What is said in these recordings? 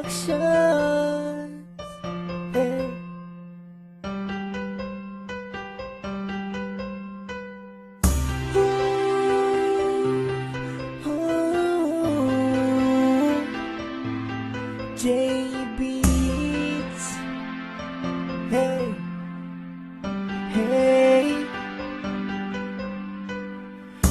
actions. Hey. J-Beats. Hey, hey.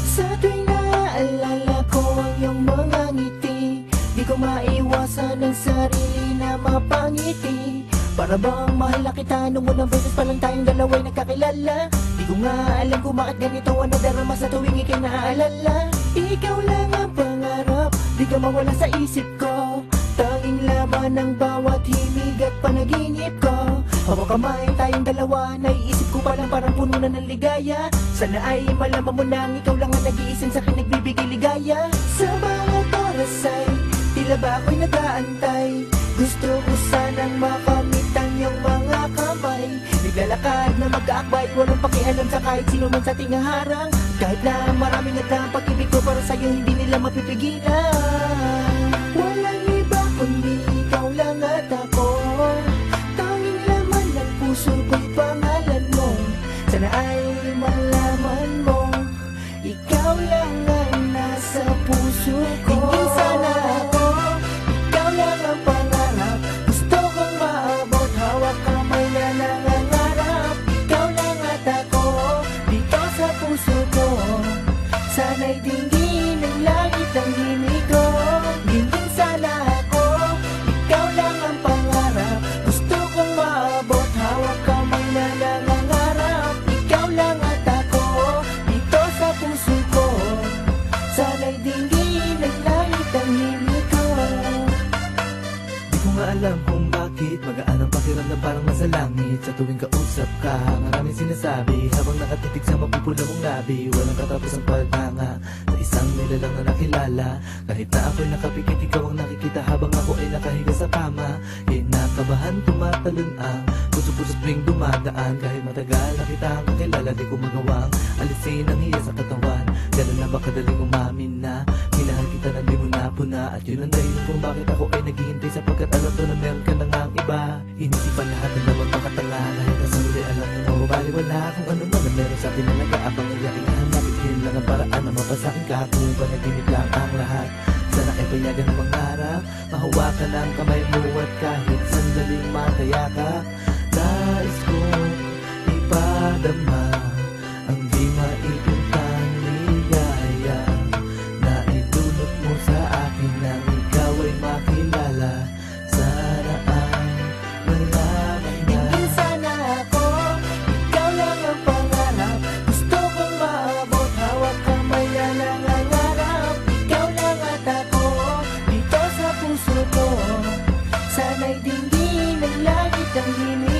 Sa tuwing naaalala ko ang iyong mga ngiti, di ko maiwasan ang sarili na mapangiti. Para bang mahal na kita nung unang beses pa lang tayong dalawa'y nagkakilala. Di ko nga alam kung bakit ganito ang nadarama sa tuwing ika'y naaalala. Ikaw lang ang pangarap, di ka mawala sa isip ko. Tanging laban ng bawat himig at panaginip ko. Hawak kamay tayong dalawa, naiisip ko pa lang parang puno na ng ligaya. Sana ay malaman mo nang ikaw lang ang nag-iisip sa'kin nagbibigay ligaya. Sa bawat oras ay tila ba ako'y nag-aantay. Gusto ko sanang makamit ang iyong mga kamay. Naglalakad na mag-aakbay, walang pakialam sa kahit sino man sa ating haharang. Kahit na maraming at pag-ibig ko para sa'yo hindi nila mapipigilan. Walang iba kundi ikaw lang at ako. Tanging laman ng puso ko'y pangalan mo. Sana ay malaman mo, ikaw lang ang nasa puso ko. Hingin sana ako, ikaw lang ang pangarap. Gusto kong maabot, hawak kamay na nangangarap. Ikaw lang at ako, dito sa puso ko. Sana'y dinggin ng langit ang himig ko. Hingin sana ako, ikaw lang ang pangarap. Gusto kong maabot, hawak kamay na nangangarap. Ikaw lang at ako, dito sa puso ko. Sana'y dinggin ng langit ang himig ko. Di ko nga alam kung bakit magaan ang pakiramdam parang nasa langit. Sa tuwing kausap ka, maraming sinasabi habang nakatitig sa mapupula mong labi. Walang katapos ang pagtanga na isang nilalang na nakilala. Kahit na ako'y nakapikit, ikaw ang nakikita habang ako ay nakahiga sa kama. Kinakabahan, tumatalon ang puso-puso tuwing dumadaan. Kahit matagal na kita ang kakilala, di ko magawang alisin ang hiya sa katawan. Ganun na ba kadaling umamin na minahal kita na di mo napuna. At yun ang dahilan kung bakit ako ay naghihintay, sapagkat alam ko na meron ka na nga ang iba. Hindi pa lahat na naman pakatanga, kahit na sa huli alam mo mababaliwala kung ano man na meron sa atin na nag-aabang iyakin. Hanapin yun lang ang paraan na mapasakin ka kung panaginip lang ang lahat. Sana ay payagan ng mangarap, mahawakan ang kamay mo at kahit sandaling mataya ka. Nais kong ipadama ang di maipintang ligaya na idulot mo sa akin nang ikaw ay makilala. Sana ay malaman na Hingin sana ako, ikaw lang ang pangarap. Gusto kong maabot, hawak kamay na nangangarap. Ikaw lang at ako, dito sa puso ko. Sana'y dinggin ng langit ang himig